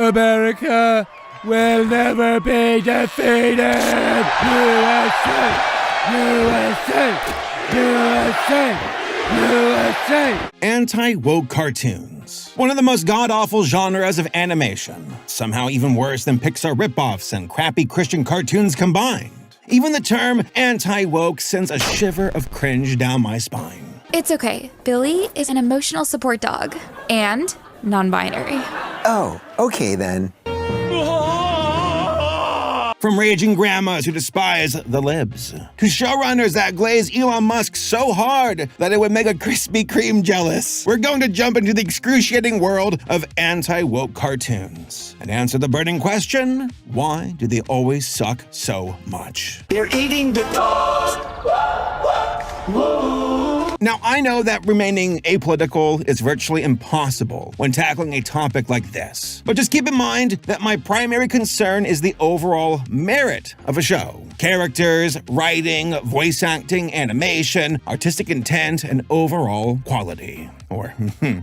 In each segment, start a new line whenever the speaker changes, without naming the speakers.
America will never be defeated! USA! USA! USA! USA!
Anti-woke cartoons. One of the most god-awful genres of animation. Somehow even worse than Pixar ripoffs and crappy Christian cartoons combined. Even the term anti-woke sends a shiver of cringe down my spine.
It's okay. Billy is an emotional support dog. And non-binary.
Oh, okay then.
From raging grandmas who despise the libs, to showrunners that glaze Elon Musk so hard that it would make a Krispy Kreme jealous, we're going to jump into the excruciating world of anti-woke cartoons and answer the burning question, why do they always suck so much?
They're eating the dog!
Now, I know that remaining apolitical is virtually impossible when tackling a topic like this, but just keep in mind that my primary concern is the overall merit of a show. Characters, writing, voice acting, animation, artistic intent, and overall quality. Or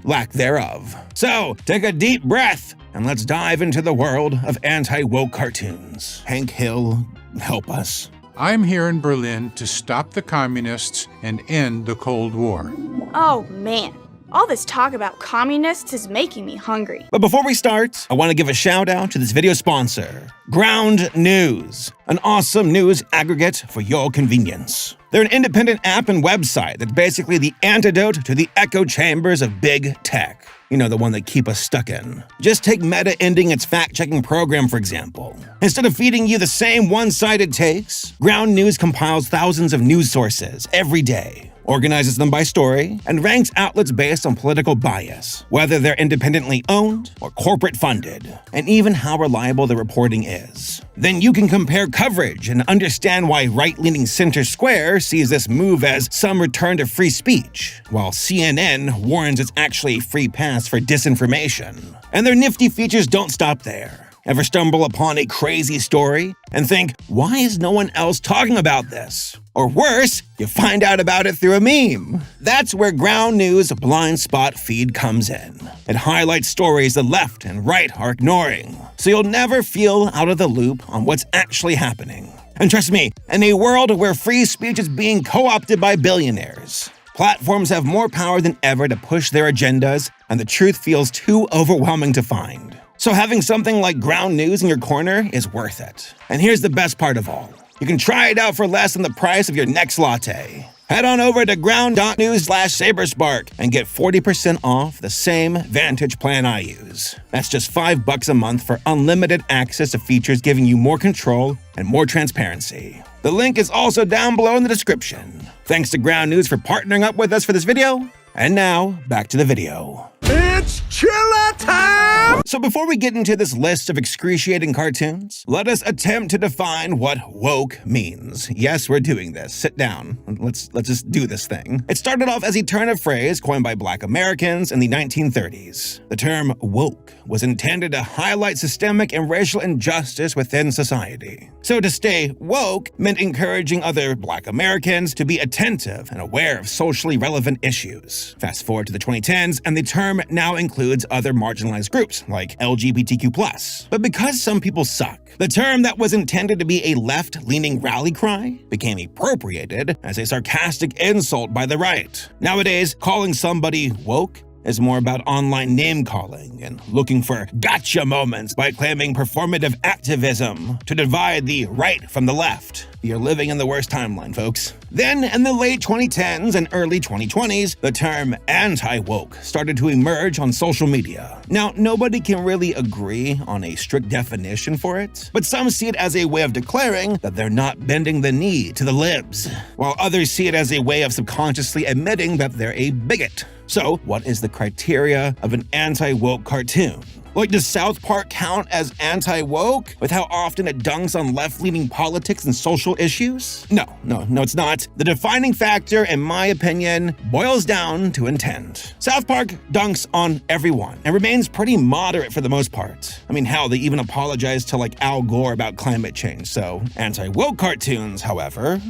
lack thereof. So, take a deep breath and let's dive into the world of anti-woke cartoons. Hank Hill, help us.
I'm here in Berlin to stop the communists and end the Cold War.
Oh man, all this talk about communists is making me hungry.
But before we start, I want to give a shout out to this video sponsor, Ground News, an awesome news aggregate for your convenience. They're an independent app and website that's basically the antidote to the echo chambers of big tech. You know, the one that keep us stuck in. Just take Meta ending its fact-checking program, for example. Instead of feeding you the same one-sided takes, Ground News compiles thousands of news sources every day, organizes them by story, and ranks outlets based on political bias, whether they're independently owned or corporate funded, and even how reliable the reporting is. Then you can compare coverage and understand why right-leaning Center Square sees this move as some return to free speech, while CNN warns it's actually a free pass for disinformation. And their nifty features don't stop there. Ever stumble upon a crazy story and think, why is no one else talking about this? Or worse, you find out about it through a meme. That's where Ground News' blind spot feed comes in. It highlights stories the left and right are ignoring, so you'll never feel out of the loop on what's actually happening. And trust me, in a world where free speech is being co-opted by billionaires, platforms have more power than ever to push their agendas, and the truth feels too overwhelming to find. So having something like Ground News in your corner is worth it. And here's the best part of all. You can try it out for less than the price of your next latte. Head on over to ground.news/Saberspark and get 40% off the same Vantage plan I use. That's just $5 a month for unlimited access to features giving you more control and more transparency. The link is also down below in the description. Thanks to Ground News for partnering up with us for this video. And now, back to the video.
It's chiller time!
So before we get into this list of excruciating cartoons, let us attempt to define what woke means. Yes, we're doing this. Sit down. Let's just do this thing. It started off as a turn of phrase coined by Black Americans in the 1930s. The term woke was intended to highlight systemic and racial injustice within society. So to stay woke meant encouraging other Black Americans to be attentive and aware of socially relevant issues. Fast forward to the 2010s, and the term now includes other marginalized groups, like LGBTQ+. But because some people suck, the term that was intended to be a left-leaning rally cry became appropriated as a sarcastic insult by the right. Nowadays, calling somebody woke is more about online name-calling and looking for gotcha moments by claiming performative activism to divide the right from the left. You're living in the worst timeline, folks. Then, in the late 2010s and early 2020s, the term anti-woke started to emerge on social media. Now, nobody can really agree on a strict definition for it, but some see it as a way of declaring that they're not bending the knee to the libs, while others see it as a way of subconsciously admitting that they're a bigot. So, what is the criteria of an anti-woke cartoon? Like, does South Park count as anti-woke with how often it dunks on left-leaning politics and social issues? No, it's not. The defining factor, in my opinion, boils down to intent. South Park dunks on everyone and remains pretty moderate for the most part. I mean, hell, they even apologized to like Al Gore about climate change, so anti-woke cartoons, however,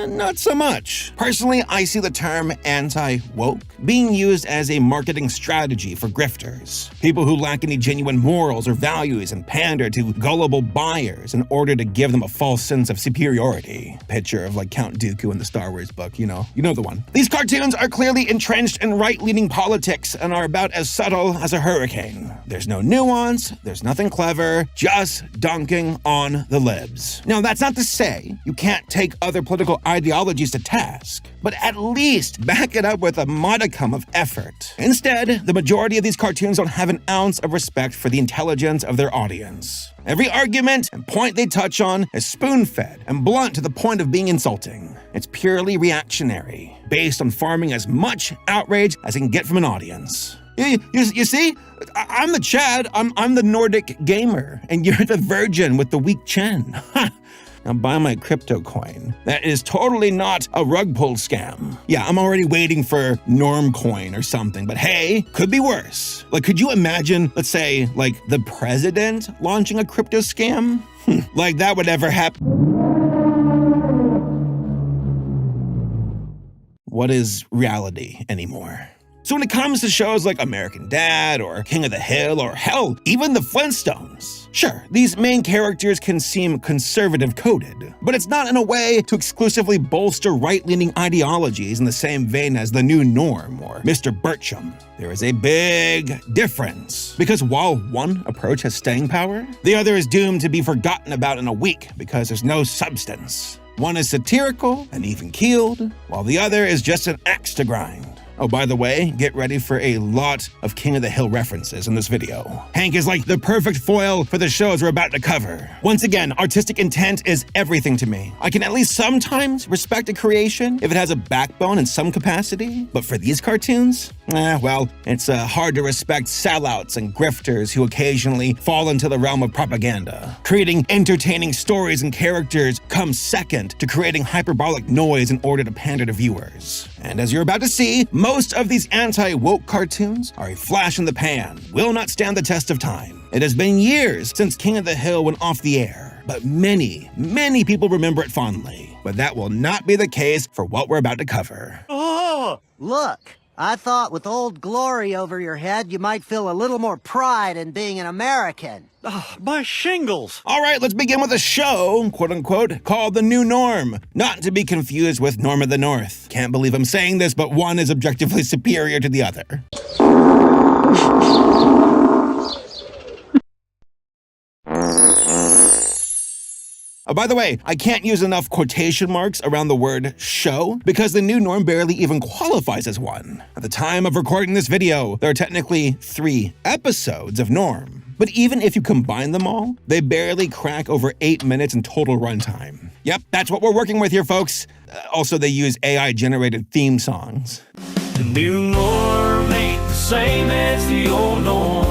not so much. Personally, I see the term anti-woke being used as a marketing strategy for grifters, people who lack any genuine morals or values and pander to gullible buyers in order to give them a false sense of superiority. Picture of like Count Dooku in the Star Wars book, you know the one. These cartoons are clearly entrenched in right-leaning politics and are about as subtle as a hurricane. There's no nuance, there's nothing clever, just dunking on the libs. Now, that's not to say you can't take other political ideologies to task, but at least back it up with a modicum of effort. Instead, the majority of these cartoons don't have an ounce of respect for the intelligence of their audience. Every argument and point they touch on is spoon-fed and blunt to the point of being insulting. It's purely reactionary, based on farming as much outrage as it can get from an audience. You see? I'm the Chad, I'm the Nordic gamer, and you're the virgin with the weak chin. Now buy my crypto coin. That is totally not a rug pull scam. Yeah, I'm already waiting for Norm coin or something, but hey, could be worse. Like, could you imagine, let's say, like the president launching a crypto scam? Like that would ever happen. What is reality anymore? So when it comes to shows like American Dad or King of the Hill or hell, even the Flintstones, sure, these main characters can seem conservative coded, but it's not in a way to exclusively bolster right-leaning ideologies in the same vein as The New Norm or Mr. Bircham. There is a big difference, because while one approach has staying power, the other is doomed to be forgotten about in a week because there's no substance. One is satirical and even-keeled, while the other is just an axe to grind. Oh, by the way, get ready for a lot of King of the Hill references in this video. Hank is like the perfect foil for the shows we're about to cover. Once again, artistic intent is everything to me. I can at least sometimes respect a creation if it has a backbone in some capacity, but for these cartoons, well, it's hard to respect sellouts and grifters who occasionally fall into the realm of propaganda. Creating entertaining stories and characters comes second to creating hyperbolic noise in order to pander to viewers. And as you're about to see, most of these anti-woke cartoons are a flash in the pan, will not stand the test of time. It has been years since King of the Hill went off the air, but many people remember it fondly. But that will not be the case for what we're about to cover.
Oh! Look, I thought with Old Glory over your head, you might feel a little more pride in being an American.
My shingles!
All right, let's begin with a show, quote-unquote, called The New Norm. Not to be confused with Norm of the North. Can't believe I'm saying this, but one is objectively superior to the other. Oh, by the way, I can't use enough quotation marks around the word show because The New Norm barely even qualifies as one. At the time of recording this video, there are technically 3 episodes of Norm. But even if you combine them all, they barely crack over 8 minutes in total runtime. Yep, that's what we're working with here, folks. Also, they use AI-generated theme songs.
The new norm ain't the same as the old norm.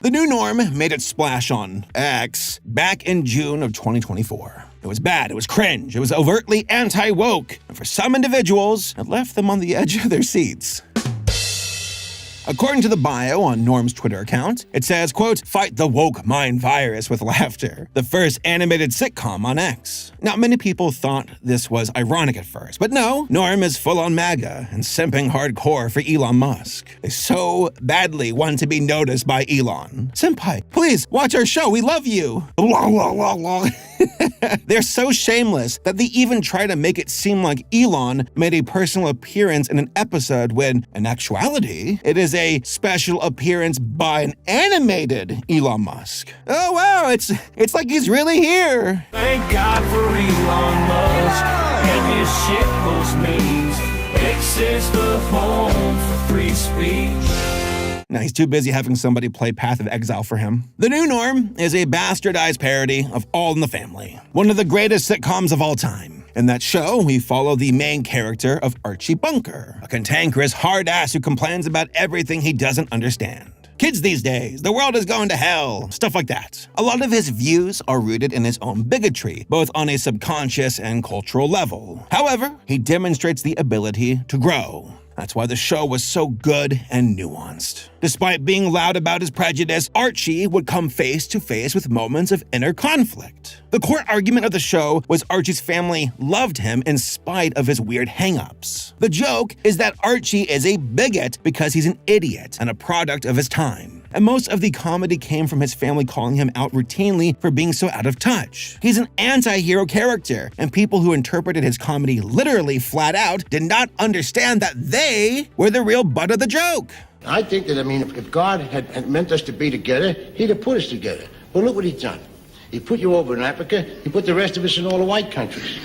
The New Norm made its splash on X back in June of 2024. It was bad, it was cringe, it was overtly anti-woke, and for some individuals, it left them on the edge of their seats. According to the bio on Norm's Twitter account, it says, quote, "Fight the woke mind virus with laughter, the first animated sitcom on X." Now, many people thought this was ironic at first, but no, Norm is full-on MAGA and simping hardcore for Elon Musk. They so badly want to be noticed by Elon. Senpai, please, watch our show, we love you. They're so shameless that they even try to make it seem like Elon made a personal appearance in an episode when, in actuality, it is a special appearance by an animated Elon Musk. Oh wow, it's like he's really here.
Thank God for Elon Musk and his shitpost memes. X is the home for free speech.
Now, he's too busy having somebody play Path of Exile for him. The New Norm is a bastardized parody of All in the Family, one of the greatest sitcoms of all time. In that show, we follow the main character of Archie Bunker, a cantankerous hard-ass who complains about everything he doesn't understand. Kids these days, the world is going to hell, stuff like that. A lot of his views are rooted in his own bigotry, both on a subconscious and cultural level. However, he demonstrates the ability to grow. That's why the show was so good and nuanced. Despite being loud about his prejudice, Archie would come face to face with moments of inner conflict. The core argument of the show was Archie's family loved him in spite of his weird hang-ups. The joke is that Archie is a bigot because he's an idiot and a product of his time. And most of the comedy came from his family calling him out routinely for being so out of touch. He's an anti-hero character, and people who interpreted his comedy literally flat out did not understand that they were the real butt of the joke.
I think that, if God had meant us to be together, he'd have put us together. Well, look what he's done. He put you over in Africa, he put the rest of us in all the white countries.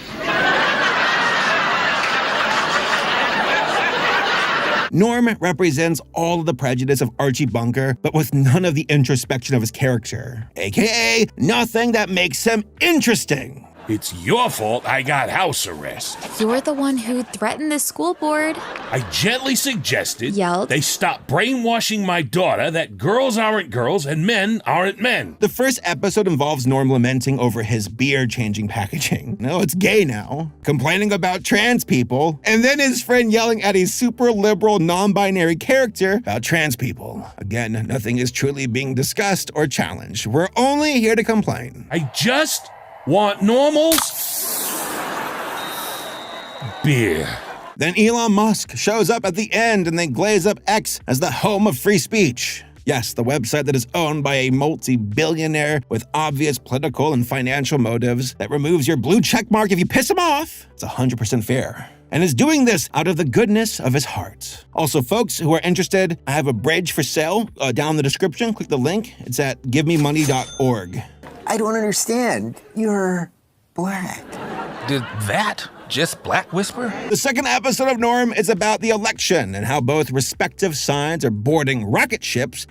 Norm represents all of the prejudice of Archie Bunker, but with none of the introspection of his character, aka nothing that makes him interesting.
It's your fault I got house arrest.
You're the one who threatened the school board.
I gently suggested
Yelled.
they stop brainwashing my daughter that girls aren't girls and men aren't men.
The first episode involves Norm lamenting over his beer-changing packaging. No, it's gay now. Complaining about trans people. And then his friend yelling at a super liberal non-binary character about trans people. Again, nothing is truly being discussed or challenged. We're only here to complain.
I just want normals beer.
Then Elon Musk shows up at the end and they glaze up X as the home of free speech. Yes, the website that is owned by a multi-billionaire with obvious political and financial motives that removes your blue check mark if you piss him off. It's 100% fair. And is doing this out of the goodness of his heart. Also, folks who are interested, I have a bridge for sale down in the description. Click the link. It's at givememoney.org.
I don't understand. You're black.
Did that just Black Whisper?
The second episode of Norm is about the election and how both respective sides are boarding rocket ships.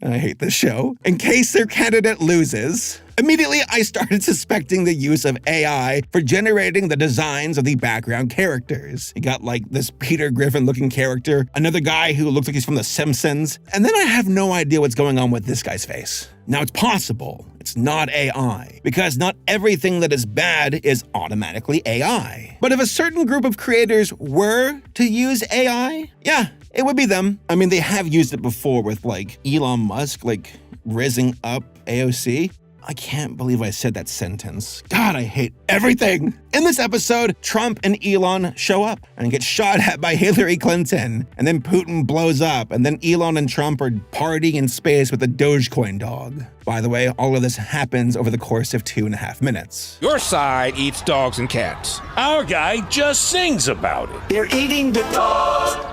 I hate this show. In case their candidate loses. Immediately, I started suspecting the use of AI for generating the designs of the background characters. You got like this Peter Griffin-looking character, another guy who looks like he's from The Simpsons, and then I have no idea what's going on with this guy's face. Now, it's possible it's not AI, because not everything that is bad is automatically AI. But if a certain group of creators were to use AI, yeah, it would be them. I mean, they have used it before with like Elon Musk, like rizzing up AOC. I can't believe I said that sentence. God, I hate everything. In this episode, Trump and Elon show up and get shot at by Hillary Clinton. And then Putin blows up. And then Elon and Trump are partying in space with a Dogecoin dog. By the way, all of this happens over the course of 2.5 minutes.
Your side eats dogs and cats.
Our guy just sings about it.
They're eating the dog.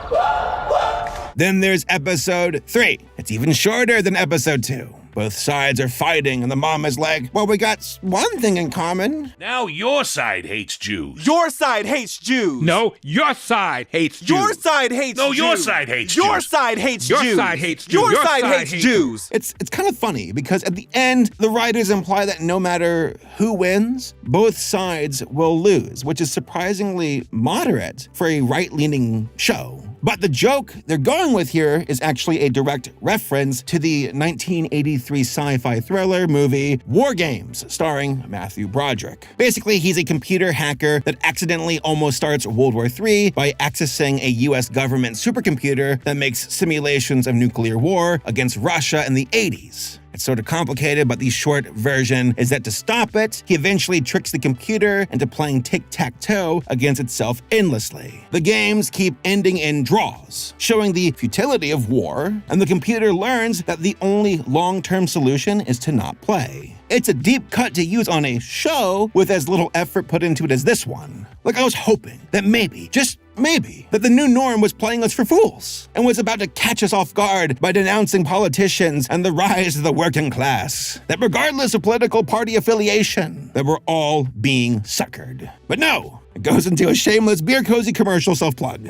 Then there's episode 3. It's even shorter than episode 2. Both sides are fighting, and the mom is like, well, we got one thing in common.
Now your side hates Jews.
Your side hates Jews.
No, your side hates Jews.
Your side hates
No,
Jews.
your side hates
Your
Jews.
side hates
Your
Jews.
side hates Jews.
Your
Your
side
side
hates
hates
Jews.
It's kind of funny because at the end, the writers imply that no matter who wins, both sides will lose, which is surprisingly moderate for a right-leaning show. But the joke they're going with here is actually a direct reference to the 1983 sci-fi thriller movie War Games, starring Matthew Broderick. Basically, he's a computer hacker that accidentally almost starts World War III by accessing a US government supercomputer that makes simulations of nuclear war against Russia in the 80s. It's sort of complicated, but the short version is that to stop it, he eventually tricks the computer into playing tic-tac-toe against itself endlessly. The games keep ending in draws, showing the futility of war, and the computer learns that the only long-term solution is to not play. It's a deep cut to use on a show with as little effort put into it as this one. Like, I was hoping that maybe, just maybe, that the new norm was playing us for fools and was about to catch us off guard by denouncing politicians and the rise of the working class. That regardless of political party affiliation, that we're all being suckered. But no, it goes into a shameless beer cozy commercial self-plug.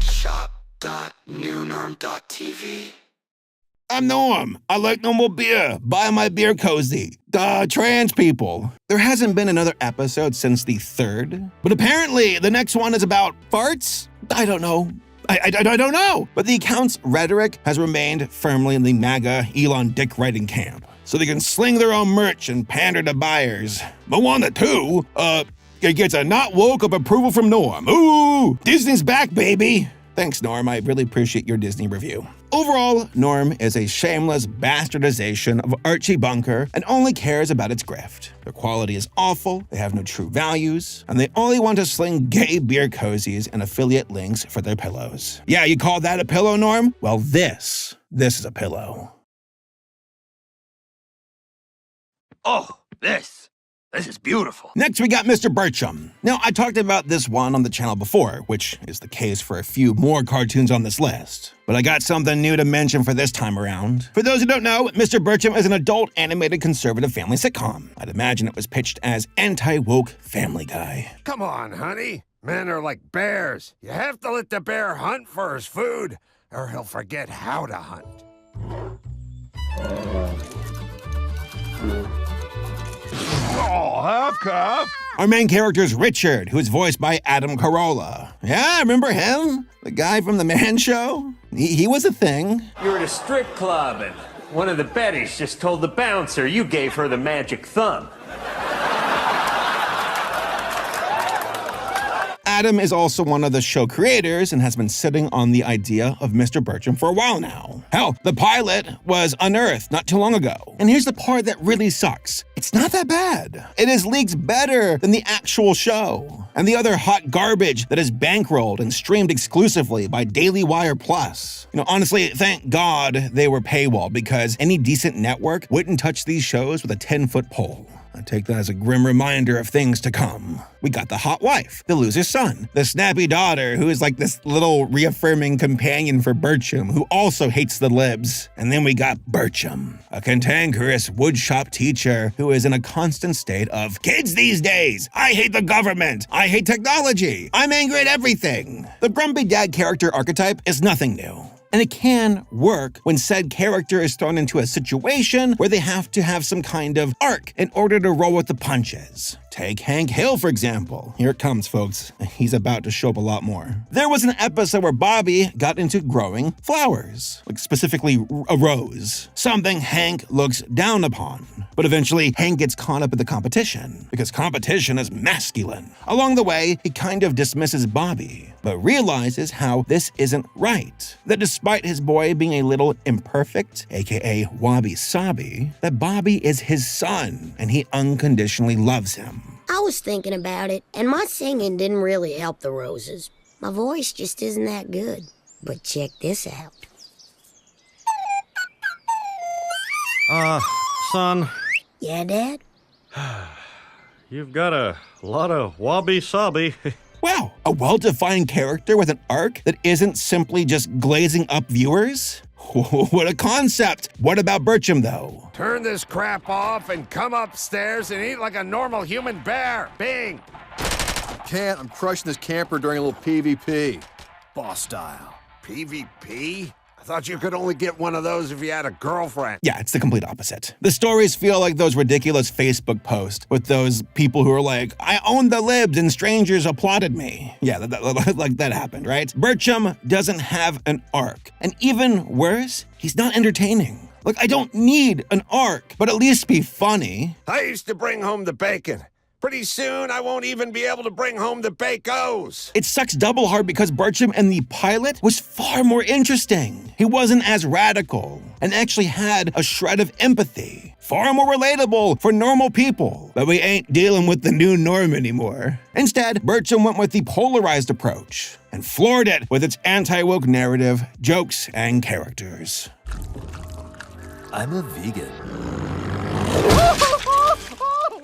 Shop.newnorm.tv.
I'm Norm. I like normal beer. Buy my beer cozy. Trans people. There hasn't been another episode since the 3rd, but apparently the next one is about farts? I don't know. I don't know. But the account's rhetoric has remained firmly in the MAGA Elon dick writing camp, so they can sling their own merch and pander to buyers. Moana 2? It gets a not woke of approval from Norm. Ooh, Disney's back, baby. Thanks, Norm. I really appreciate your Disney review. Overall, Norm is a shameless bastardization of Archie Bunker and only cares about its grift. Their quality is awful, they have no true values, and they only want to sling gay beer cozies and affiliate links for their pillows. Yeah, you call that a pillow, Norm? Well, this is a pillow.
Oh, this is beautiful.
Next, we got Mr. Bertram. Now, I talked about this one on the channel before, which is the case for a few more cartoons on this list. But I got something new to mention for this time around. For those who don't know, Mr. Bertram is an adult animated conservative family sitcom. I'd imagine it was pitched as anti-woke Family Guy.
Come on, honey. Men are like bears. You have to let the bear hunt for his food, or he'll forget how to hunt.
Oh, half calf.
Our main character is Richard, who is voiced by Adam Carolla. Yeah, remember him? The guy from The Man Show? He was a thing.
You're at a strip club and one of the betties just told the bouncer you gave her the magic thumb.
Adam is also one of the show creators and has been sitting on the idea of Mr. Bertram for a while now. Hell, the pilot was unearthed not too long ago. And here's the part that really sucks. It's not that bad. It is leagues better than the actual show and the other hot garbage that is bankrolled and streamed exclusively by Daily Wire Plus. You know, honestly, thank God they were paywalled because any decent network wouldn't touch these shows with a 10-foot pole. I take that as a grim reminder of things to come. We got the hot wife, the loser's son, the snappy daughter who is like this little reaffirming companion for Bertram who also hates the libs. And then we got Bertram, a cantankerous woodshop teacher who is in a constant state of, kids these days, I hate the government, I hate technology, I'm angry at everything. The grumpy dad character archetype is nothing new. And it can work when said character is thrown into a situation where they have to have some kind of arc in order to roll with the punches. Take Hank Hill, for example. Here it comes, folks. He's about to show up a lot more. There was an episode where Bobby got into growing flowers, like specifically a rose, something Hank looks down upon. But eventually, Hank gets caught up in the competition, because competition is masculine. Along the way, he kind of dismisses Bobby, but realizes how this isn't right. That despite his boy being a little imperfect, aka wabi-sabi, that Bobby is his son, and he unconditionally loves him.
I was thinking about it, and my singing didn't really help the roses. My voice just isn't that good. But check this out.
Son.
Yeah, Dad?
You've got a lot of wabi-sabi.
Wow, a well-defined character with an arc that isn't simply just glazing up viewers? What a concept! What about Bertram, though?
Turn this crap off and come upstairs and eat like a normal human bear. Bing!
Can't. I'm crushing this camper during a little PvP.
Boss style. PvP? I thought you could only get one of those if you had a girlfriend.
Yeah, it's the complete opposite. The stories feel like those ridiculous Facebook posts with those people who are like, I own the libs and strangers applauded me. Yeah, like that happened, right? Bertram doesn't have an arc. And even worse, he's not entertaining. Like, I don't need an arc, but at least be funny.
I used to bring home the bacon. Pretty soon, I won't even be able to bring home the Bacos.
It sucks double hard because Bertram in the pilot was far more interesting. He wasn't as radical and actually had a shred of empathy. Far more relatable for normal people. But we ain't dealing with the new norm anymore. Instead, Bertram went with the polarized approach and floored it with its anti-woke narrative, jokes, and characters.
I'm a vegan.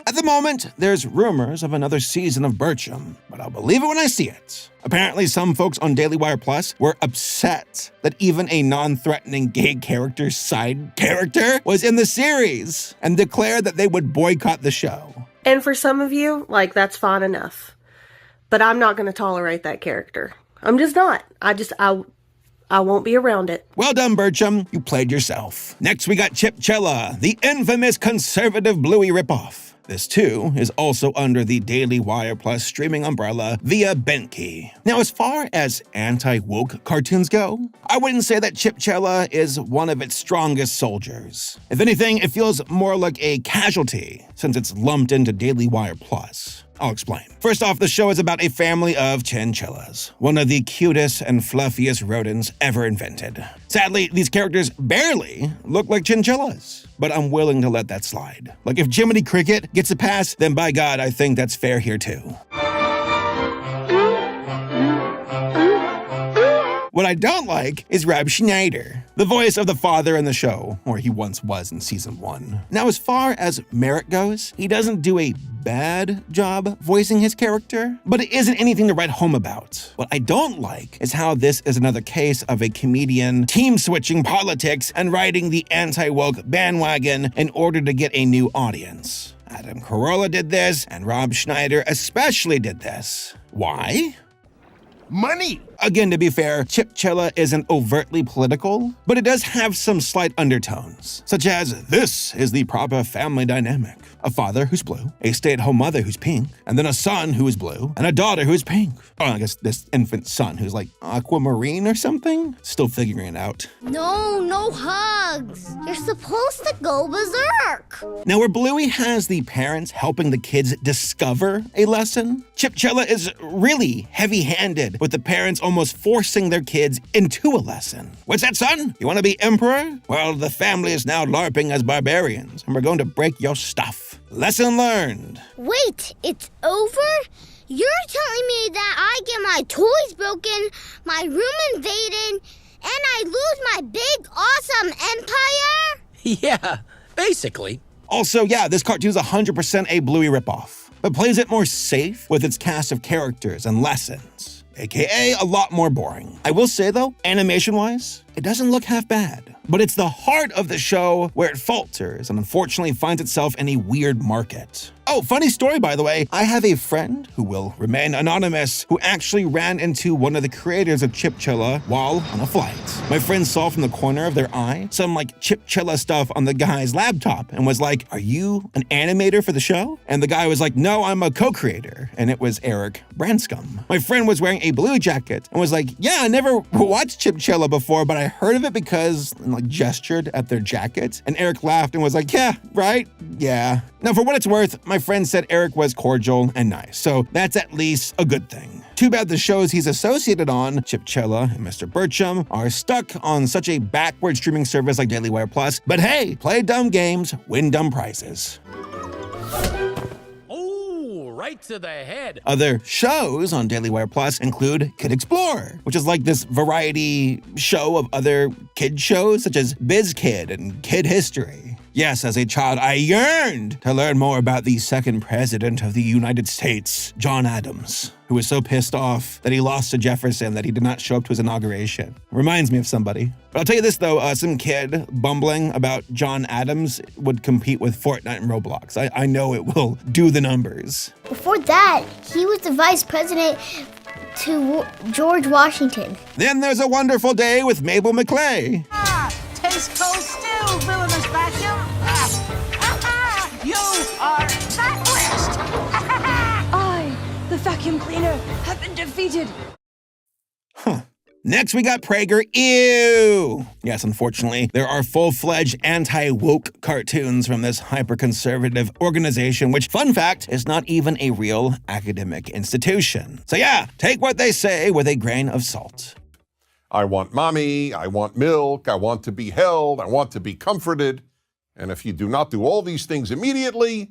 At the moment, there's rumors of another season of Bertram, but I'll believe it when I see it. Apparently, some folks on Daily Wire Plus were upset that even a non-threatening gay character's side character was in the series and declared that they would boycott the show.
And for some of you, like, that's fine enough. But I'm not going to tolerate that character. I'm just not. I won't be around it.
Well done, Bertram. You played yourself. Next, we got Chip Chilla, the infamous conservative Bluey ripoff. This, too, is also under the Daily Wire Plus streaming umbrella via Benki. Now, as far as anti-woke cartoons go, I wouldn't say that Chip Chilla is one of its strongest soldiers. If anything, it feels more like a casualty, since it's lumped into Daily Wire Plus. I'll explain. First off, the show is about a family of chinchillas, one of the cutest and fluffiest rodents ever invented. Sadly, these characters barely look like chinchillas, but I'm willing to let that slide. Like if Jiminy Cricket gets a pass, then by God, I think that's fair here too. What I don't like is Rob Schneider, the voice of the father in the show, or he once was in season 1. Now, as far as merit goes, he doesn't do a bad job voicing his character, but it isn't anything to write home about. What I don't like is how this is another case of a comedian team-switching politics and riding the anti-woke bandwagon in order to get a new audience. Adam Carolla did this, and Rob Schneider especially did this. Why?
Money!
Again, to be fair, Chipchilla isn't overtly political, but it does have some slight undertones, such as this is the proper family dynamic. A father who's blue, a stay-at-home mother who's pink, and then a son who is blue, and a daughter who's pink. Oh, I guess this infant son who's like aquamarine or something? Still figuring it out.
No hugs. You're supposed to go berserk.
Now, where Bluey has the parents helping the kids discover a lesson, Chipchilla is really heavy-handed, with the parents almost forcing their kids into a lesson. What's that, son? You want to be emperor? Well, the family is now LARPing as barbarians, and we're going to break your stuff. Lesson learned.
Wait, it's over? You're telling me that I get my toys broken, my room invaded, and I lose my big, awesome empire?
Yeah, basically.
Also, yeah, this cartoon is 100% a Bluey ripoff, but plays it more safe with its cast of characters and lessons, aka a lot more boring. I will say though, animation-wise, it doesn't look half bad, but it's the heart of the show where it falters and unfortunately finds itself in a weird market. Oh, funny story, by the way. I have a friend who will remain anonymous who actually ran into one of the creators of Chipchilla while on a flight. My friend saw from the corner of their eye some like Chipchilla stuff on the guy's laptop and was like, "Are you an animator for the show?" And the guy was like, "No, I'm a co-creator." And it was Eric Branscombe. My friend was wearing a blue jacket and was like, "Yeah, I never watched Chipchilla before, but I heard of it because," and like gestured at their jackets. And Eric laughed and was like, "Yeah, right? Yeah." Now, for what it's worth, my friend said Eric was cordial and nice, so that's at least a good thing. Too bad the shows he's associated on, Chipchilla and Mr. Bircham, are stuck on such a backward streaming service like Daily Wire Plus, but hey, play dumb games, win dumb prizes.
Right to the head.
Other shows on Daily Wire Plus include Kid Explorer, which is like this variety show of other kid shows such as Biz Kid and Kid History. Yes, as a child, I yearned to learn more about the second president of the United States, John Adams, who was so pissed off that he lost to Jefferson that he did not show up to his inauguration. Reminds me of somebody. But I'll tell you this though, some kid bumbling about John Adams would compete with Fortnite and Roblox. I know it will do the numbers.
Before that, he was the vice president to George Washington.
Then there's A Wonderful Day with Mabel McClay.
Taste cold stew, villainous vacuum. You are vanquished.
I, the vacuum cleaner, have been defeated.
Next, we got Prager. Ew! Yes, unfortunately, there are full-fledged anti-woke cartoons from this hyper-conservative organization, which, fun fact, is not even a real academic institution. So yeah, take what they say with a grain of salt.
I want mommy, I want milk, I want to be held, I want to be comforted. And if you do not do all these things immediately,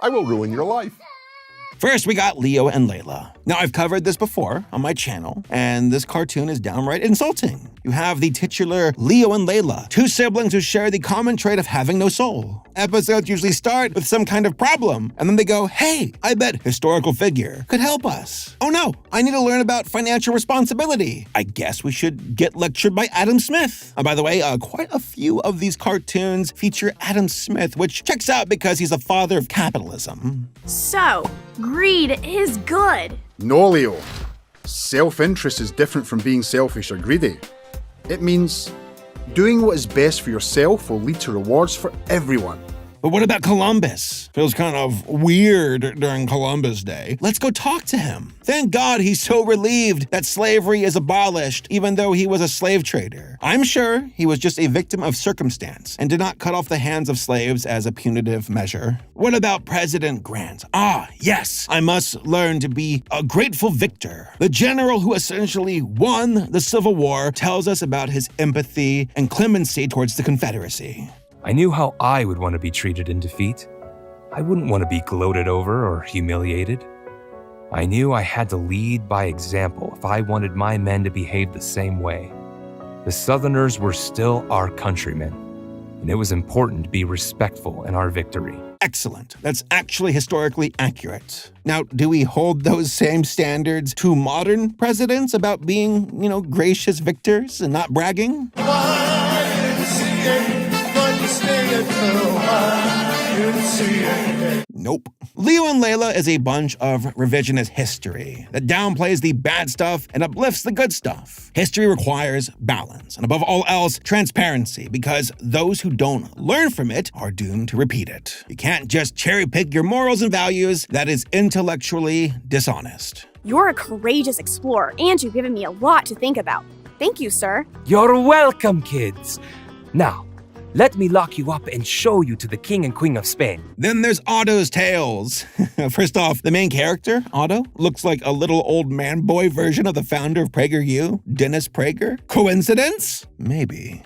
I will ruin your life.
First, we got Leo and Layla. Now, I've covered this before on my channel, and this cartoon is downright insulting. You have the titular Leo and Layla, two siblings who share the common trait of having no soul. Episodes usually start with some kind of problem, and then they go, "Hey, I bet historical figure could help us. Oh no, I need to learn about financial responsibility. I guess we should get lectured by Adam Smith." And by the way, quite a few of these cartoons feature Adam Smith, which checks out because he's the father of capitalism.
So, greed is good.
No, Leo. Self-interest is different from being selfish or greedy. It means doing what is best for yourself will lead to rewards for everyone.
But what about Columbus? Feels kind of weird during Columbus Day. Let's go talk to him. Thank God he's so relieved that slavery is abolished, even though he was a slave trader. I'm sure he was just a victim of circumstance and did not cut off the hands of slaves as a punitive measure. What about President Grant? Ah, yes, I must learn to be a grateful victor. The general who essentially won the Civil War tells us about his empathy and clemency towards the Confederacy.
I knew how I would want to be treated in defeat. I wouldn't want to be gloated over or humiliated. I knew I had to lead by example if I wanted my men to behave the same way. The Southerners were still our countrymen, and it was important to be respectful in our victory.
Excellent. That's actually historically accurate. Now, do we hold those same standards to modern presidents about being, gracious victors and not bragging? Nope. Leo and Layla is a bunch of revisionist history that downplays the bad stuff and uplifts the good stuff. History requires balance, and above all else, transparency, because those who don't learn from it are doomed to repeat it. You can't just cherry pick your morals and values. That is intellectually dishonest.
You're a courageous explorer, and you've given me a lot to think about. Thank you, sir.
You're welcome, kids. Now, let me lock you up and show you to the King and Queen of Spain.
Then there's Otto's tales. First off, the main character, Otto, looks like a little old man boy version of the founder of PragerU, Dennis Prager. Coincidence? Maybe.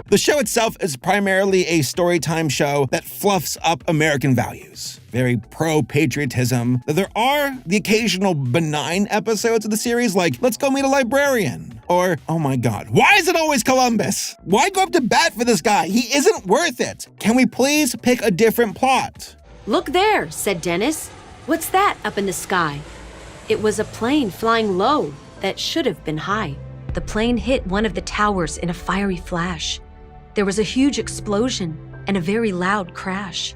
The show itself is primarily a storytime show that fluffs up American values. Very pro-patriotism. There are the occasional benign episodes of the series, like Let's Go Meet a Librarian, or, oh my God, why is it always Columbus? Why go up to bat for this guy? He isn't worth it. Can we please pick a different plot?
Look there, said Dennis. What's that up in the sky? It was a plane flying low that should have been high. The plane hit one of the towers in a fiery flash. There was a huge explosion and a very loud crash.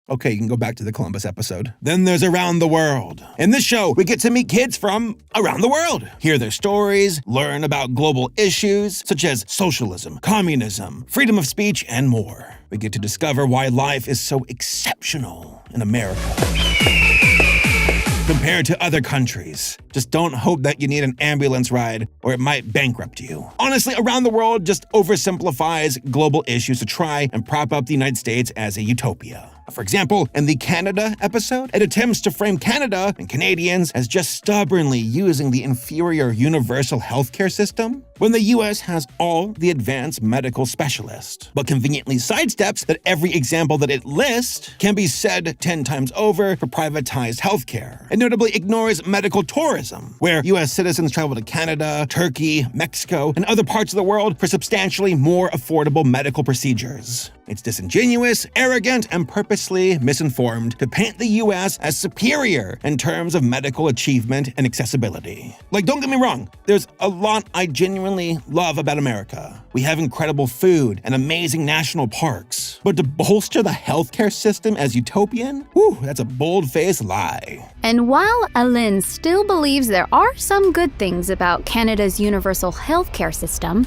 Okay, you can go back to the Columbus episode. Then there's Around the World. In this show, we get to meet kids from around the world, hear their stories, learn about global issues such as socialism, communism, freedom of speech, and more. We get to discover why life is so exceptional in America compared to other countries. Just don't hope that you need an ambulance ride or it might bankrupt you. Honestly, Around the World just oversimplifies global issues to try and prop up the United States as a utopia. For example, in the Canada episode, it attempts to frame Canada and Canadians as just stubbornly using the inferior universal healthcare system, when the US has all the advanced medical specialists, but conveniently sidesteps that every example that it lists can be said 10 times over for privatized healthcare, and notably ignores medical tourism, where US citizens travel to Canada, Turkey, Mexico, and other parts of the world for substantially more affordable medical procedures. It's disingenuous, arrogant, and purposely misinformed to paint the US as superior in terms of medical achievement and accessibility. Like, don't get me wrong, there's a lot I genuinely love about America. We have incredible food and amazing national parks. But to bolster the healthcare system as utopian? Whew, that's a bold-faced lie.
And while Alain still believes there are some good things about Canada's universal healthcare system,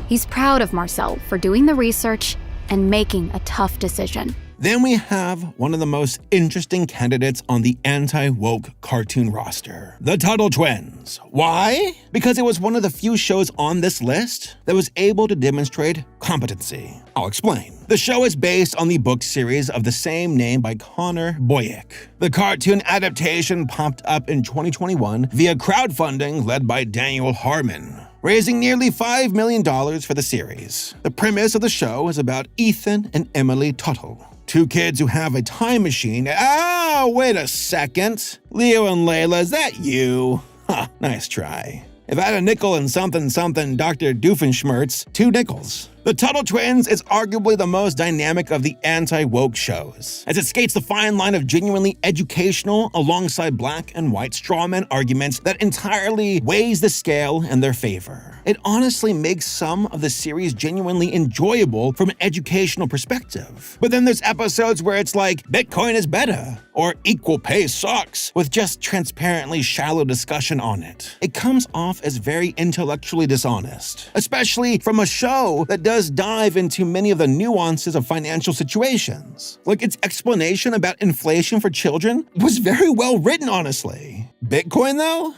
he's proud of Marcel for doing the research and making a tough decision.
Then we have one of the most interesting candidates on the anti-woke cartoon roster, the Tuttle Twins. Why? Because it was one of the few shows on this list that was able to demonstrate competency. I'll explain. The show is based on the book series of the same name by Connor Boyack. The cartoon adaptation popped up in 2021 via crowdfunding led by Daniel Harmon, raising nearly $5 million for the series. The premise of the show is about Ethan and Emily Tuttle, two kids who have a time machine. Oh, wait a second. Leo and Layla, is that you? Huh, nice try. If I had a nickel and something Dr. Doofenshmirtz, 2 nickels. The Tuttle Twins is arguably the most dynamic of the anti-woke shows, as it skates the fine line of genuinely educational alongside black and white strawman arguments that entirely weighs the scale in their favor. It honestly makes some of the series genuinely enjoyable from an educational perspective. But then there's episodes where it's like, Bitcoin is better, or equal pay sucks, with just transparently shallow discussion on it. It comes off as very intellectually dishonest, especially from a show that does does dive into many of the nuances of financial situations. Like its explanation about inflation for children was very well written, honestly. Bitcoin, though?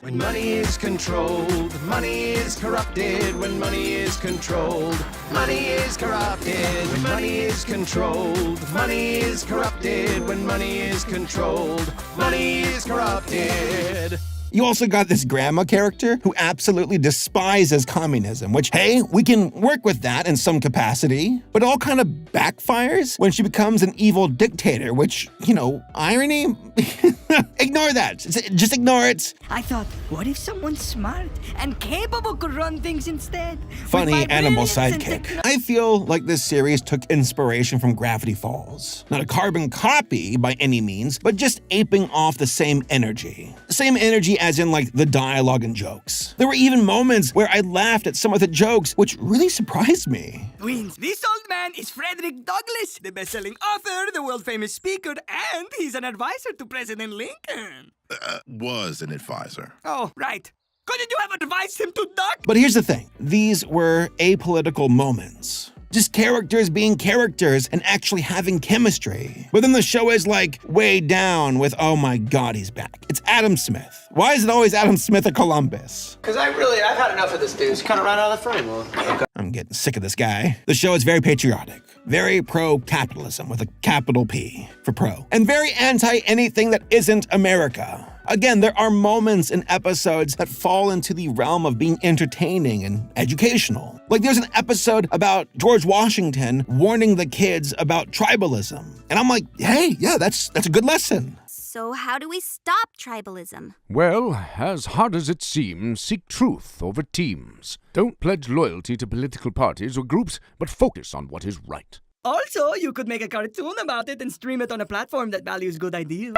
When money is controlled, money is corrupted. When money is controlled, money is corrupted. When money is controlled, money is corrupted. When money is controlled, money is corrupted.
You also got this grandma character who absolutely despises communism, which, hey, we can work with that in some capacity, but it all kind of backfires when she becomes an evil dictator, which, irony? Ignore that. Just ignore it.
I thought, what if someone smart and capable could run things instead?
Funny animal sidekick. I feel like this series took inspiration from Gravity Falls. Not a carbon copy by any means, but just aping off the same energy. Same energy as in like the dialogue and jokes. There were even moments where I laughed at some of the jokes, which really surprised me.
Twins, this old man is Frederick Douglass, the best-selling author, the world-famous speaker, and he's an advisor to President Lincoln.
Was an advisor.
Oh, right. Couldn't you have advised him to duck?
But here's the thing. These were apolitical moments. Just characters being characters and actually having chemistry. But then the show is like way down with, oh my God, he's back. It's Adam Smith. Why is it always Adam Smith or Columbus?
Because I've had enough of this dude. He's kind of right out of the frame. Well, okay.
I'm getting sick of this guy. The show is very patriotic, very pro-capitalism with a capital P for pro, and very anti-anything that isn't America. Again, there are moments in episodes that fall into the realm of being entertaining and educational. Like there's an episode about George Washington warning the kids about tribalism. And I'm like, hey, yeah, that's a good lesson.
So how do we stop tribalism?
Well, as hard as it seems, seek truth over teams. Don't pledge loyalty to political parties or groups, but focus on what is right.
Also, you could make a cartoon about it and stream it on a platform that values good ideas.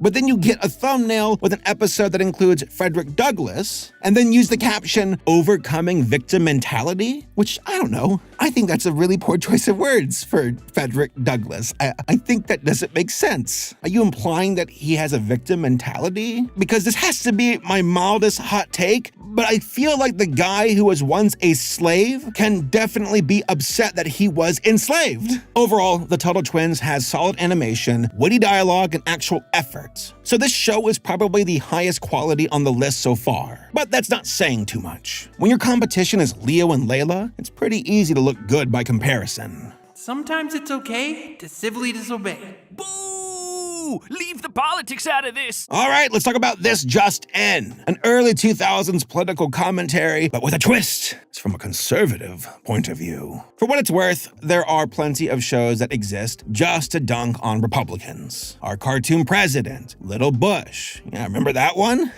But then you get a thumbnail with an episode that includes Frederick Douglass, and then use the caption, overcoming victim mentality, which, I don't know. I think that's a really poor choice of words for Frederick Douglass. I think that doesn't make sense. Are you implying that he has a victim mentality? Because this has to be my mildest hot take, but I feel like the guy who was once a slave can definitely be upset that he was enslaved. Overall, the Tuttle Twins has solid animation, witty dialogue, and actual effort. So this show is probably the highest quality on the list so far. But that's not saying too much. When your competition is Leo and Layla, it's pretty easy to look good by comparison.
Sometimes it's okay to civilly disobey. Boo! Leave the politics out of this!
All right, let's talk about This Just In. An early 2000s political commentary, but with a twist. It's from a conservative point of view. For what it's worth, there are plenty of shows that exist just to dunk on Republicans. Our cartoon president, Little Bush. Yeah, remember that one?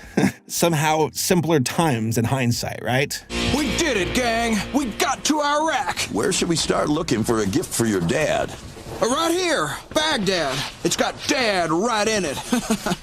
Somehow simpler times in hindsight, right?
We did it, gang! We got to Iraq!
Where should we start looking for a gift for your dad?
Right here, Baghdad. It's got Dad right in it.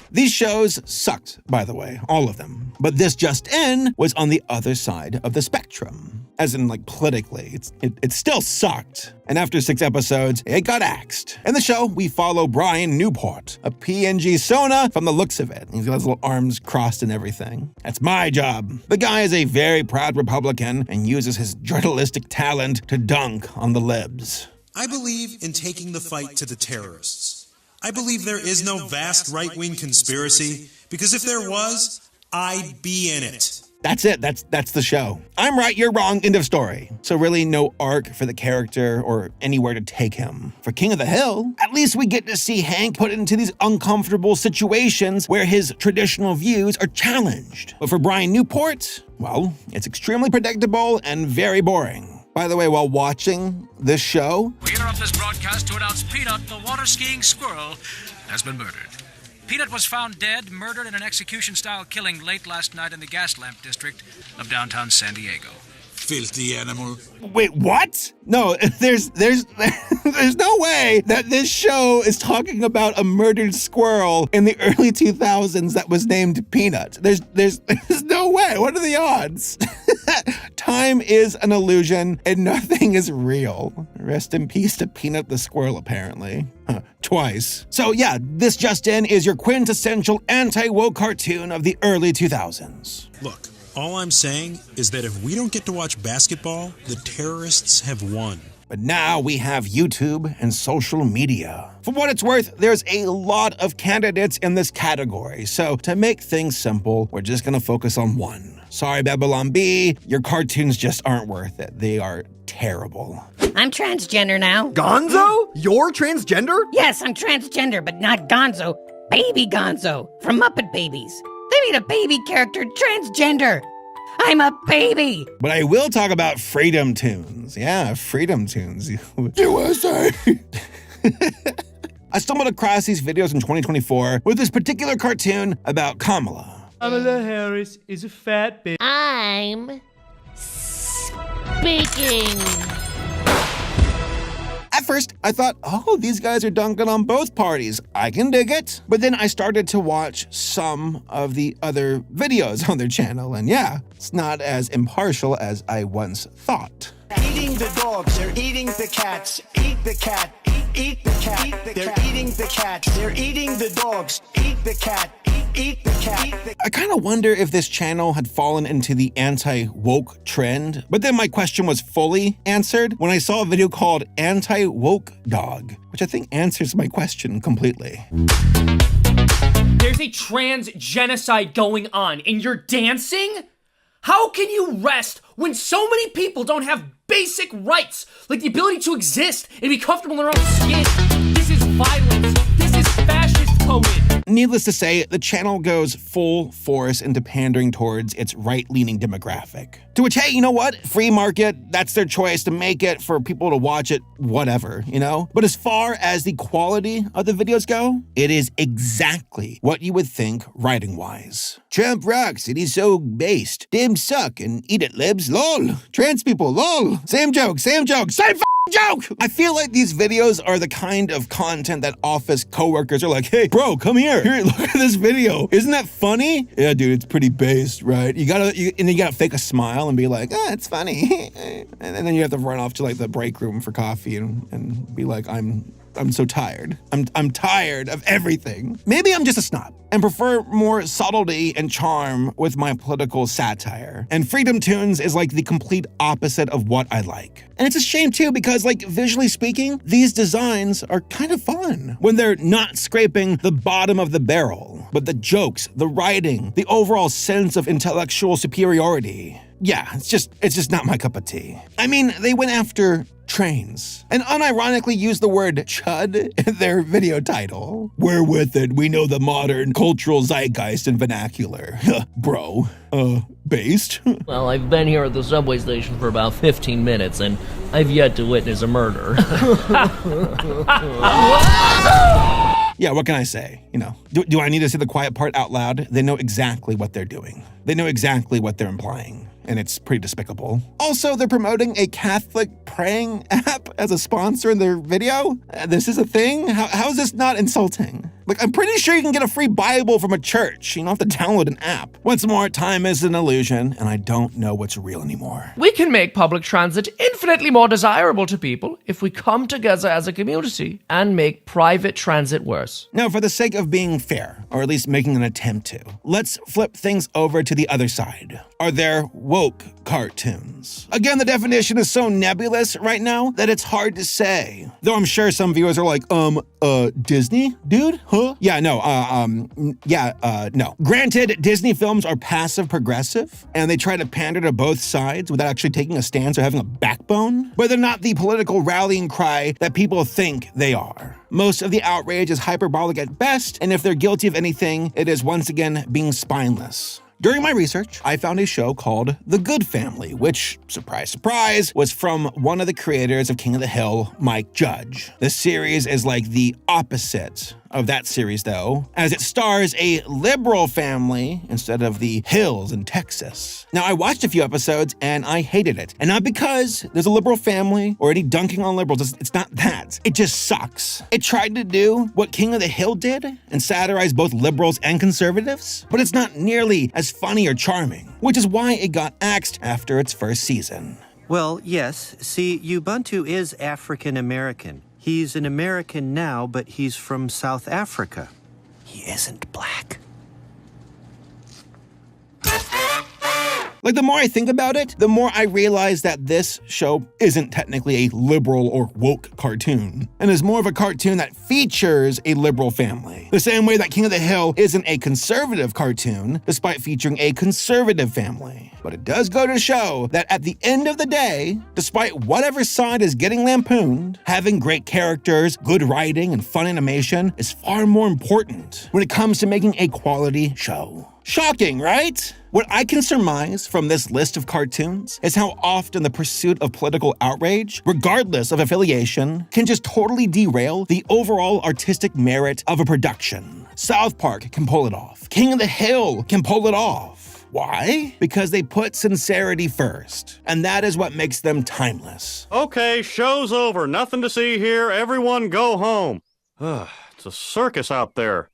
These shows sucked, by the way, all of them. But This Just In was on the other side of the spectrum. As in, like, politically, it still sucked. And after 6 episodes, it got axed. In the show, we follow Brian Newport, a PNG Sona from the looks of it. He's got his little arms crossed and everything. That's my job. The guy is a very proud Republican and uses his journalistic talent to dunk on the libs.
I believe in taking the fight to the terrorists. I believe there is no vast right-wing conspiracy, because if there was, I'd be in it.
That's it. That's the show. I'm right, you're wrong, end of story. So really no arc for the character or anywhere to take him. For King of the Hill, at least we get to see Hank put into these uncomfortable situations where his traditional views are challenged. But for Brian Newport, well, it's extremely predictable and very boring. By the way, while watching this show,
we interrupt this broadcast to announce Peanut, the water-skiing squirrel, has been murdered. Peanut was found dead, murdered in an execution-style killing late last night in the Gaslamp district of downtown San Diego.
Filthy animal.
Wait, what? No, there's no way that this show is talking about a murdered squirrel in the early 2000s that was named Peanut. There's no way. What are the odds? Time is an illusion and nothing is real. Rest in peace to Peanut the squirrel, apparently. Twice. So yeah, This Just In is your quintessential anti-woke cartoon of the early 2000s.
Look, All I'm saying is that if we don't get to watch basketball, the terrorists have won.
But now we have YouTube and social media. For what it's worth, there's a lot of candidates in this category, so to make things simple, we're just gonna focus on one. Sorry, Babylon B, your cartoons just aren't worth it. They are terrible.
I'm transgender now.
Gonzo? You're transgender?
Yes, I'm transgender, but not Gonzo. Baby Gonzo from Muppet Babies. They made a baby character transgender. I'm a baby.
But I will talk about FreedomToons. Yeah, FreedomToons. USA! I stumbled across these videos in 2024 with this particular cartoon about Kamala.
Kamala Harris is a fat bitch.
I'm speaking.
At first, I thought, oh, these guys are dunking on both parties. I can dig it. But then I started to watch some of the other videos on their channel, and yeah, it's not as impartial as I once thought.
Eating the dogs, they're eating the cats. Eat the cat, eat the cat. They're eating the cat, they're eating the dogs. Eat the cat, eat the cat.
I kind of wonder if this channel had fallen into the anti-woke trend, but then my question was fully answered when I saw a video called Anti-Woke Dog, which I think answers my question completely.
There's a trans genocide going on, and you're dancing? How can you rest when so many people don't have basic rights, like the ability to exist and be comfortable in their own skin? This is violence. This is fascist coded.
Needless to say, the channel goes full force into pandering towards its right-leaning demographic. To which, hey, you know what? Free market, that's their choice to make it for people to watch it, whatever, you know? But as far as the quality of the videos go, it is exactly what you would think writing-wise. Trump rocks and he's so based. Dims suck and eat it, libs, lol. Trans people, lol. Same joke, same joke, same joke! I feel like these videos are the kind of content that office coworkers are like, hey, bro, come here. Here, look at this video. Isn't that funny? Yeah, dude, it's pretty based, right? You gotta fake a smile and be like, ah, it's funny. And then you have to run off to like the break room for coffee and be like, I'm so tired. I'm tired of everything. Maybe I'm just a snob and prefer more subtlety and charm with my political satire. And FreedomToons is like the complete opposite of what I like. And it's a shame too, because like visually speaking, these designs are kind of fun when they're not scraping the bottom of the barrel. But the jokes, the writing, the overall sense of intellectual superiority, yeah, it's just not my cup of tea. I mean, they went after trains and unironically used the word chud in their video title. We're with it. We know the modern cultural zeitgeist and vernacular. Bro, based?
Well, I've been here at the subway station for about 15 minutes and I've yet to witness a murder.
Yeah, what can I say? You know, do I need to say the quiet part out loud? They know exactly what they're doing. They know exactly what they're implying. And it's pretty despicable. Also, they're promoting a Catholic praying app as a sponsor in their video. This is a thing? How is this not insulting? Like, I'm pretty sure you can get a free Bible from a church. You don't have to download an app. Once more, time is an illusion, and I don't know what's real anymore.
We can make public transit infinitely more desirable to people if we come together as a community and make private transit worse.
Now, for the sake of being fair, or at least making an attempt to, let's flip things over to the other side. Are there woke cartoons? Again, the definition is so nebulous right now that it's hard to say. Though I'm sure some viewers are like, Disney, dude? Huh? Yeah, no, no. Granted, Disney films are passive progressive, and they try to pander to both sides without actually taking a stance or having a backbone, but they're not the political rallying cry that people think they are. Most of the outrage is hyperbolic at best, and if they're guilty of anything, it is once again being spineless. During my research, I found a show called The Good Family, which, surprise, surprise, was from one of the creators of King of the Hill, Mike Judge. This series is like the opposite of that series, though, as it stars a liberal family instead of the Hills in Texas. Now, I watched a few episodes and I hated it. And not because there's a liberal family or any dunking on liberals. It's not that. It just sucks. It tried to do what King of the Hill did and satirize both liberals and conservatives, but it's not nearly as funny or charming, which is why it got axed after its first season.
Well, yes. See, Ubuntu is African American. He's an American now, but he's from South Africa. He isn't black.
Like, the more I think about it, the more I realize that this show isn't technically a liberal or woke cartoon, and is more of a cartoon that features a liberal family. The same way that King of the Hill isn't a conservative cartoon, despite featuring a conservative family. But it does go to show that at the end of the day, despite whatever side is getting lampooned, having great characters, good writing, and fun animation is far more important when it comes to making a quality show. Shocking, right? What I can surmise from this list of cartoons is how often the pursuit of political outrage, regardless of affiliation, can just totally derail the overall artistic merit of a production. South Park can pull it off. King of the Hill can pull it off. Why? Because they put sincerity first, and that is what makes them timeless.
Okay, show's over. Nothing to see here. Everyone go home. It's a circus out there.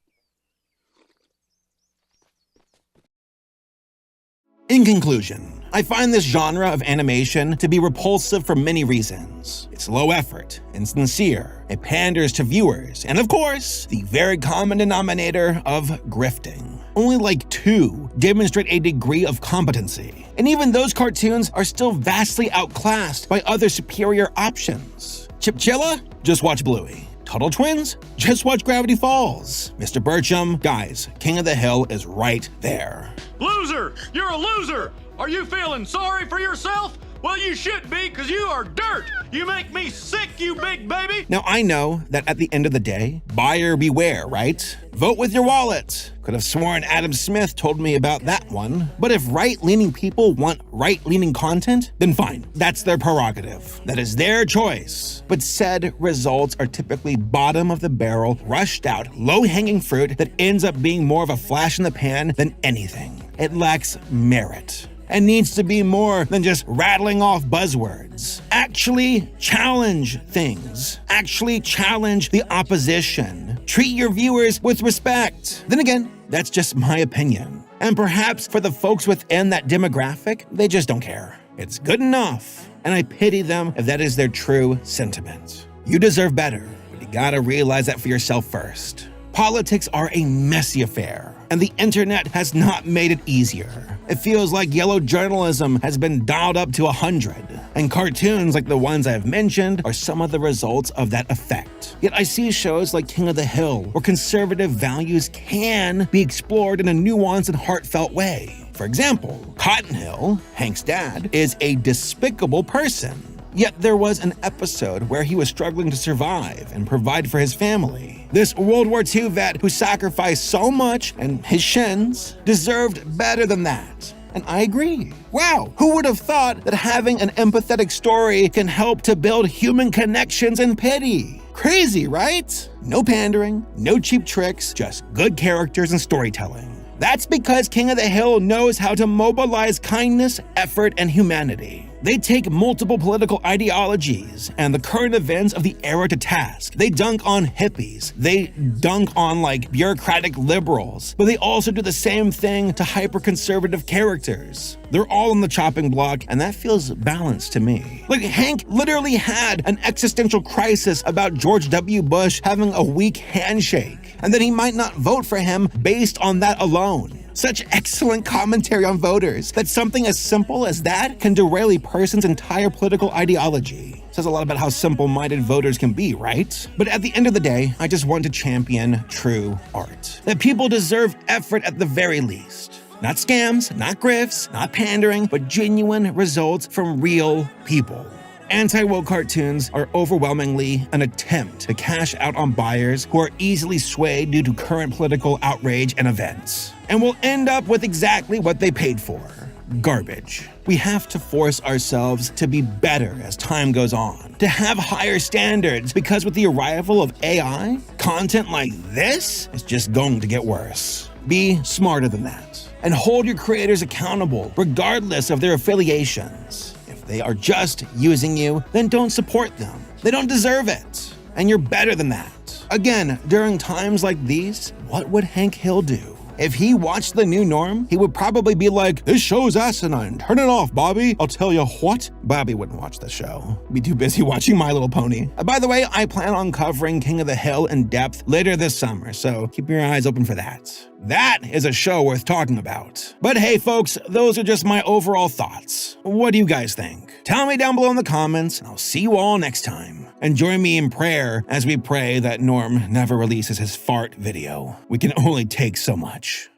In conclusion, I find this genre of animation to be repulsive for many reasons. It's low effort, insincere, it panders to viewers, and of course, the very common denominator of grifting. Only like 2 demonstrate a degree of competency, and even those cartoons are still vastly outclassed by other superior options. Chipchilla? Just watch Bluey. Tuttle Twins? Just watch Gravity Falls. Mr. Burcham? Guys, King of the Hill is right there.
Loser! You're a loser! Are you feeling sorry for yourself? Well, you should be, because you are dirt! You make me sick, you big baby!
Now, I know that at the end of the day, buyer beware, right? Vote with your wallet. Could have sworn Adam Smith told me about that one. But if right-leaning people want right-leaning content, then fine, that's their prerogative. That is their choice. But said results are typically bottom-of-the-barrel, rushed-out, low-hanging fruit that ends up being more of a flash in the pan than anything. It lacks merit and needs to be more than just rattling off buzzwords. Actually challenge things. Actually challenge the opposition. Treat your viewers with respect. Then again, that's just my opinion. And perhaps for the folks within that demographic, they just don't care. It's good enough, and I pity them if that is their true sentiment. You deserve better, but you gotta realize that for yourself first. Politics are a messy affair, and the internet has not made it easier. It feels like yellow journalism has been dialed up to 100, and cartoons like the ones I've mentioned are some of the results of that effect. Yet I see shows like King of the Hill, where conservative values can be explored in a nuanced and heartfelt way. For example, Cotton Hill, Hank's dad, is a despicable person. Yet there was an episode where he was struggling to survive and provide for his family. This World War II vet who sacrificed so much and his shins deserved better than that. And I agree. Wow, who would have thought that having an empathetic story can help to build human connections and pity? Crazy, right? No pandering, no cheap tricks, just good characters and storytelling. That's because King of the Hill knows how to mobilize kindness, effort, and humanity. They take multiple political ideologies and the current events of the era to task. They dunk on hippies. They dunk on bureaucratic liberals. But they also do the same thing to hyper-conservative characters. They're all on the chopping block, and that feels balanced to me. Hank literally had an existential crisis about George W. Bush having a weak handshake, and that he might not vote for him based on that alone. Such excellent commentary on voters that something as simple as that can derail a person's entire political ideology. Says a lot about how simple-minded voters can be, right? But at the end of the day, I just want to champion true art. That people deserve effort at the very least. Not scams, not grifts, not pandering, but genuine results from real people. Anti-woke cartoons are overwhelmingly an attempt to cash out on buyers who are easily swayed due to current political outrage and events, and will end up with exactly what they paid for: garbage. We have to force ourselves to be better as time goes on, to have higher standards, because with the arrival of AI, content like this is just going to get worse. Be smarter than that, and hold your creators accountable regardless of their affiliations. They are just using you, then don't support them. They don't deserve it, and you're better than that. Again, during times like these, what would Hank Hill do? If he watched the new Norm, he would probably be like, "This show's asinine. Turn it off, Bobby. I'll tell you what." Bobby wouldn't watch the show. Be too busy watching My Little Pony. By the way, I plan on covering King of the Hill in depth later this summer, so keep your eyes open for that. That is a show worth talking about. But hey folks, those are just my overall thoughts. What do you guys think? Tell me down below in the comments, and I'll see you all next time. And join me in prayer as we pray that Norm never releases his fart video. We can only take so much.